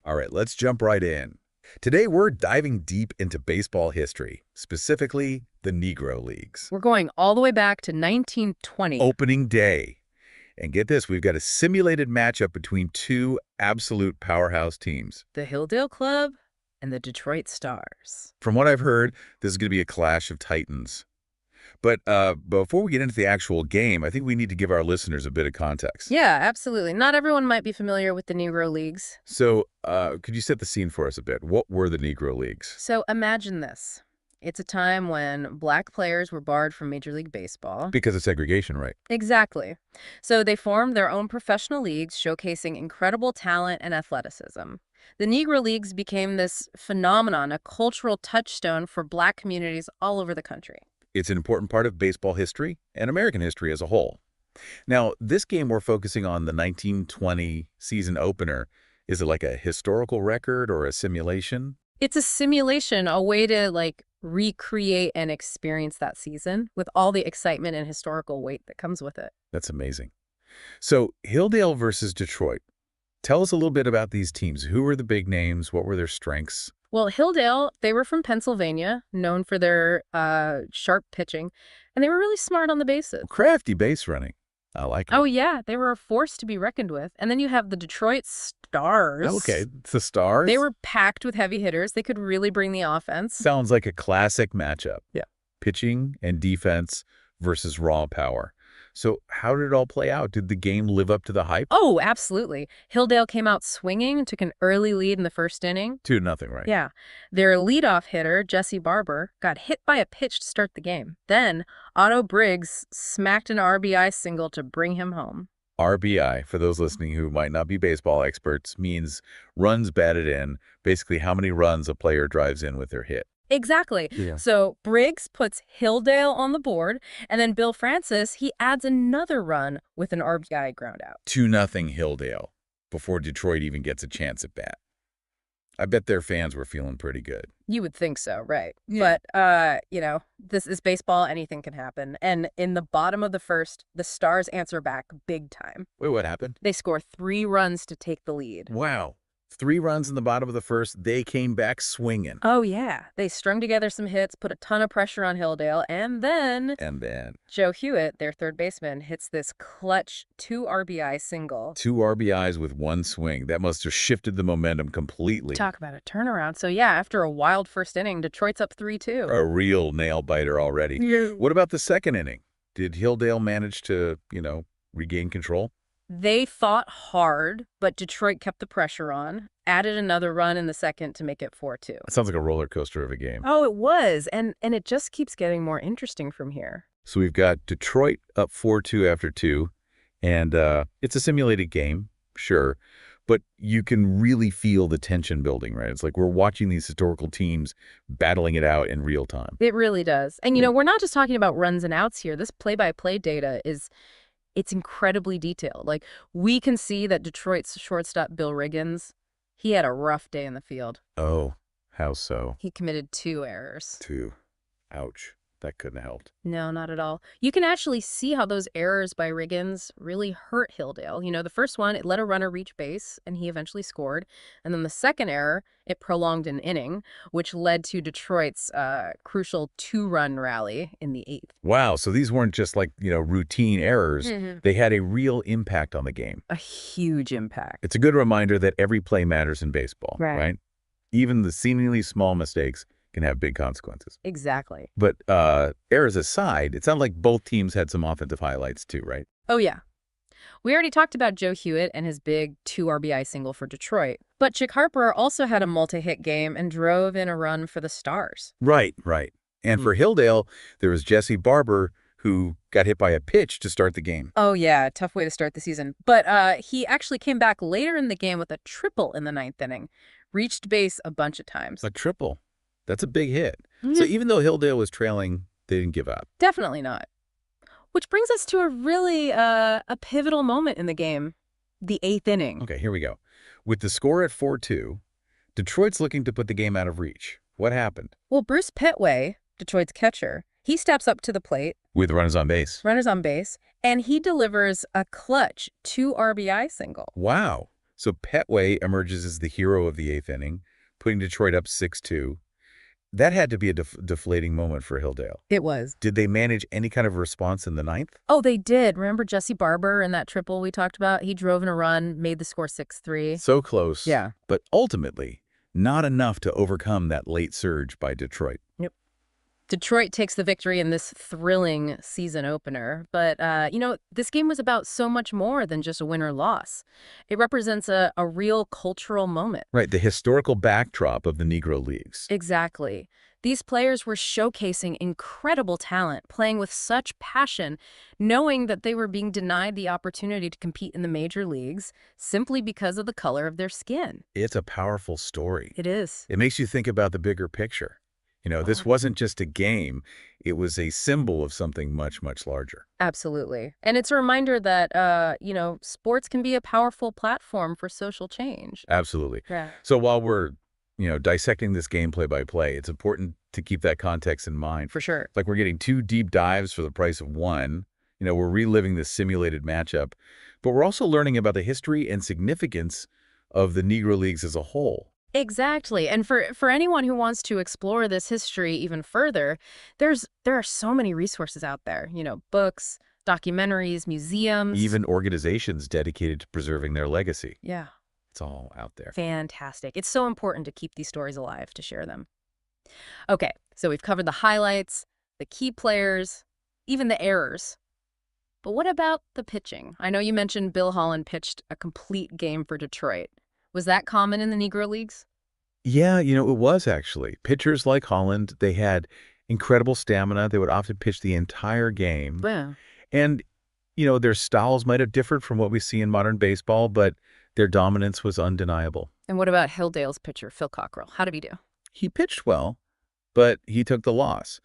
All right, let's jump right in. Today, we're diving deep into baseball history, specifically the Negro Leagues. We're going all the way back to 1920. Opening day. And get this, we've got a simulated matchup between two absolute powerhouse teams. The Hilldale Club and the Detroit Stars. From what I've heard, this is going to be a clash of titans. But before we get into the actual game, I think we need to give our listeners a bit of context. Yeah, absolutely. Not everyone might be familiar with the Negro Leagues. So could you set the scene for us a bit? What were the Negro Leagues? So imagine this. It's a time when black players were barred from Major League Baseball. Because of segregation, right? Exactly. So they formed their own professional leagues showcasing incredible talent and athleticism. The Negro Leagues became this phenomenon, a cultural touchstone for black communities all over the country. It's an important part of baseball history and American history as a whole. Now, this game we're focusing on, the 1920 season opener, is it like a historical record or a simulation? It's a simulation, a way to recreate and experience that season with all the excitement and historical weight that comes with it. That's amazing. So, Hilldale versus Detroit. Tell us a little bit about these teams. Who were the big names? What were their strengths? Well, Hilldale, they were from Pennsylvania, known for their sharp pitching, and they were really smart on the bases. Crafty base running. I like it. Oh, yeah, they were a force to be reckoned with. And then you have the Detroit Stars. Okay, it's the Stars. They were packed with heavy hitters. They could really bring the offense. Sounds like a classic matchup. Yeah. Pitching and defense versus raw power. So how did it all play out? Did the game live up to the hype? Oh, absolutely. Hilldale came out swinging, took an early lead in the first inning. 2-0, right? Yeah. Their leadoff hitter, Jesse Barber, got hit by a pitch to start the game. Then Otto Briggs smacked an RBI single to bring him home. RBI, for those listening who might not be baseball experts, means runs batted in, basically how many runs a player drives in with their hit. Exactly. Yeah. So Briggs puts Hilldale on the board, and then Bill Francis, he adds another run with an RBI ground out. 2-0 Hilldale before Detroit even gets a chance at bat. I bet their fans were feeling pretty good. You would think so, right? Yeah. But, this is baseball. Anything can happen. And in the bottom of the first, the Stars answer back big time. Wait, what happened? They score 3 runs to take the lead. Wow. 3 runs in the bottom of the first. They came back swinging. Oh, yeah. They strung together some hits, put a ton of pressure on Hilldale, and then Joe Hewitt, their third baseman, hits this clutch 2 RBI single. 2 RBIs with 1 swing. That must have shifted the momentum completely. Talk about a turnaround. So, yeah, after a wild first inning, Detroit's up 3-2. A real nail-biter already. Yeah. What about the second inning? Did Hilldale manage to, regain control? They fought hard, but Detroit kept the pressure on, added another run in the second to make it 4-2. It sounds like a roller coaster of a game. Oh, it was. And it just keeps getting more interesting from here. So we've got Detroit up 4-2 after 2, and it's a simulated game, sure, but you can really feel the tension building, right? It's like we're watching these historical teams battling it out in real time. It really does. And, we're not just talking about runs and outs here. This play-by-play data it's incredibly detailed. Like, we can see that Detroit's shortstop, Bill Riggins, he had a rough day in the field. Oh, how so? He committed 2 errors. 2. Ouch. That couldn't have helped. No, not at all. You can actually see how those errors by Riggins really hurt Hilldale. The first one, it let a runner reach base, and he eventually scored. And then the second error, it prolonged an inning, which led to Detroit's crucial 2-run rally in the 8th. Wow, so these weren't just routine errors. Mm-hmm. They had a real impact on the game. A huge impact. It's a good reminder that every play matters in baseball, right? Even the seemingly small mistakes can have big consequences. Exactly. But errors aside, it sounded like both teams had some offensive highlights too, right? Oh, yeah. We already talked about Joe Hewitt and his big 2 RBI single for Detroit. But Chick Harper also had a multi-hit game and drove in a run for the Stars. Right. And for Hilldale, there was Jesse Barber, who got hit by a pitch to start the game. Oh, yeah. Tough way to start the season. But he actually came back later in the game with a triple in the 9th inning. Reached base a bunch of times. A triple. That's a big hit. So even though Hilldale was trailing, they didn't give up. Definitely not. Which brings us to a really a pivotal moment in the game, the 8th inning. Okay, here we go. With the score at 4-2, Detroit's looking to put the game out of reach. What happened? Well, Bruce Petway, Detroit's catcher, he steps up to the plate. With runners on base. And he delivers a clutch 2 RBI single. Wow. So Petway emerges as the hero of the eighth inning, putting Detroit up 6-2. That had to be a deflating moment for Hilldale. It was. Did they manage any kind of response in the ninth? Oh, they did. Remember Jesse Barber in that triple we talked about? He drove in a run, made the score 6-3. So close, Yeah. but ultimately not enough to overcome that late surge by Detroit. Yep. Detroit takes the victory in this thrilling season opener. But, this game was about so much more than just a win or loss. It represents a real cultural moment. Right, the historical backdrop of the Negro Leagues. Exactly. These players were showcasing incredible talent, playing with such passion, knowing that they were being denied the opportunity to compete in the major leagues simply because of the color of their skin. It's a powerful story. It is. It makes you think about the bigger picture. This wasn't just a game. It was a symbol of something much, much larger. Absolutely. And it's a reminder that, sports can be a powerful platform for social change. Absolutely. Yeah. So while we're, dissecting this game play by play, it's important to keep that context in mind. For sure. It's like we're getting two deep dives for the price of one. We're reliving this simulated matchup, but we're also learning about the history and significance of the Negro Leagues as a whole. Exactly. And for anyone who wants to explore this history even further, there are so many resources out there, books, documentaries, museums. Even organizations dedicated to preserving their legacy. Yeah. It's all out there. Fantastic. It's so important to keep these stories alive, to share them. Okay, so we've covered the highlights, the key players, even the errors. But what about the pitching? I know you mentioned Bill Holland pitched a complete game for Detroit. Was that common in the Negro Leagues? Yeah, it was actually. Pitchers like Holland, they had incredible stamina. They would often pitch the entire game. Yeah. And, their styles might have differed from what we see in modern baseball, but their dominance was undeniable. And what about Hilldale's pitcher, Phil Cockrell? How did he do? He pitched well, but he took the loss.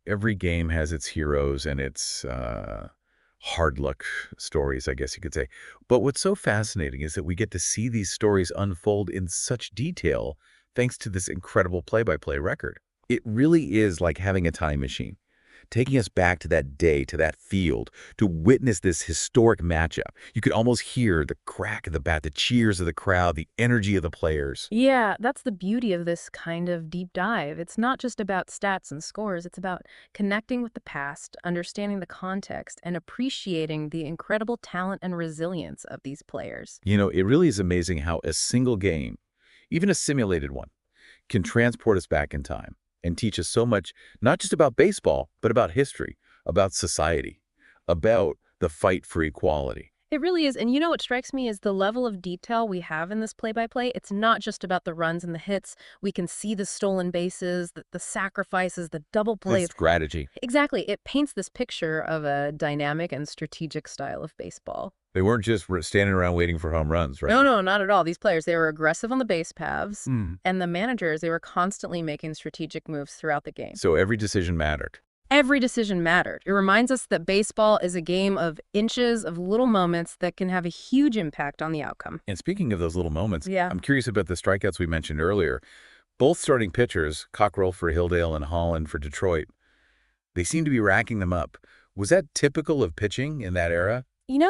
Every game has its heroes and its hard luck stories, I guess you could say. But what's so fascinating is that we get to see these stories unfold in such detail thanks to this incredible play-by-play record. It really is like having a time machine, taking us back to that day, to that field, to witness this historic matchup. You could almost hear the crack of the bat, the cheers of the crowd, the energy of the players. Yeah, that's the beauty of this kind of deep dive. It's not just about stats and scores. It's about connecting with the past, understanding the context, and appreciating the incredible talent and resilience of these players. It really is amazing how a single game, even a simulated one, can transport us back in time and teach us so much, not just about baseball, but about history, about society, about the fight for equality. It really is. And what strikes me is the level of detail we have in this play-by-play. It's not just about the runs and the hits. We can see the stolen bases, the sacrifices, the double plays. It's strategy. Exactly. It paints this picture of a dynamic and strategic style of baseball. They weren't just standing around waiting for home runs, right? No, not at all. These players, they were aggressive on the base paths, Mm. and the managers, they were constantly making strategic moves throughout the game. So every decision mattered. Every decision mattered. It reminds us that baseball is a game of inches, of little moments that can have a huge impact on the outcome. And speaking of those little moments, Yeah. I'm curious about the strikeouts we mentioned earlier. Both starting pitchers, Cockrell for Hilldale and Holland for Detroit, they seem to be racking them up. Was that typical of pitching in that era?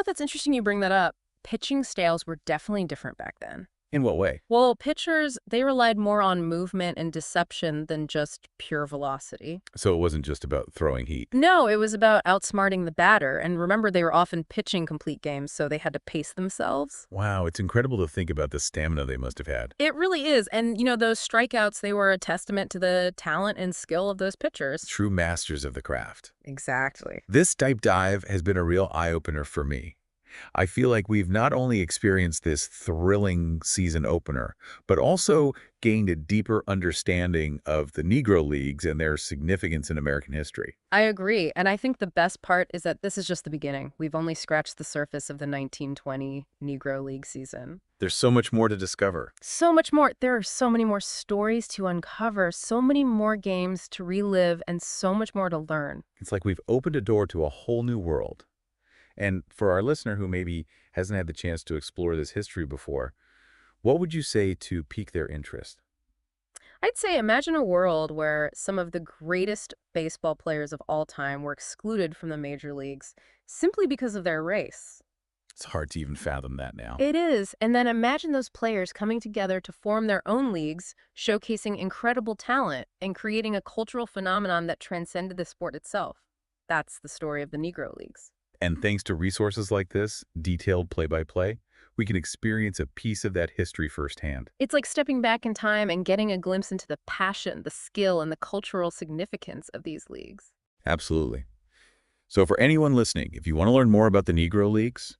That's interesting you bring that up. Pitching styles were definitely different back then. In what way? Well, pitchers, they relied more on movement and deception than just pure velocity. So it wasn't just about throwing heat. No, it was about outsmarting the batter. And remember, they were often pitching complete games, so they had to pace themselves. Wow, it's incredible to think about the stamina they must have had. It really is. And, those strikeouts, they were a testament to the talent and skill of those pitchers. True masters of the craft. Exactly. This deep dive has been a real eye-opener for me. I feel like we've not only experienced this thrilling season opener, but also gained a deeper understanding of the Negro Leagues and their significance in American history. I agree. And I think the best part is that this is just the beginning. We've only scratched the surface of the 1920 Negro League season. There's so much more to discover. So much more. There are so many more stories to uncover, so many more games to relive, and so much more to learn. It's like we've opened a door to a whole new world. And for our listener who maybe hasn't had the chance to explore this history before, what would you say to pique their interest? I'd say imagine a world where some of the greatest baseball players of all time were excluded from the major leagues simply because of their race. It's hard to even fathom that now. It is. And then imagine those players coming together to form their own leagues, showcasing incredible talent and creating a cultural phenomenon that transcended the sport itself. That's the story of the Negro Leagues. And thanks to resources like this, detailed play-by-play, we can experience a piece of that history firsthand. It's like stepping back in time and getting a glimpse into the passion, the skill, and the cultural significance of these leagues. Absolutely. So for anyone listening, if you want to learn more about the Negro Leagues,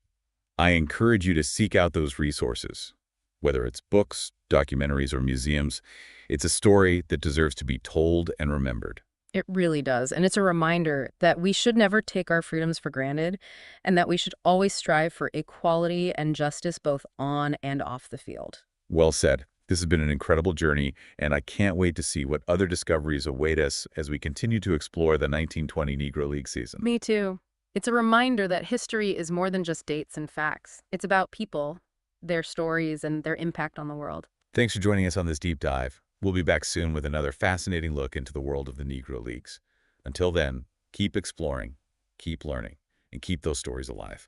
I encourage you to seek out those resources. Whether it's books, documentaries, or museums, it's a story that deserves to be told and remembered. It really does. And it's a reminder that we should never take our freedoms for granted and that we should always strive for equality and justice both on and off the field. Well said. This has been an incredible journey, and I can't wait to see what other discoveries await us as we continue to explore the 1920 Negro League season. Me too. It's a reminder that history is more than just dates and facts. It's about people, their stories, and their impact on the world. Thanks for joining us on this deep dive. We'll be back soon with another fascinating look into the world of the Negro Leagues. Until then, keep exploring, keep learning, and keep those stories alive.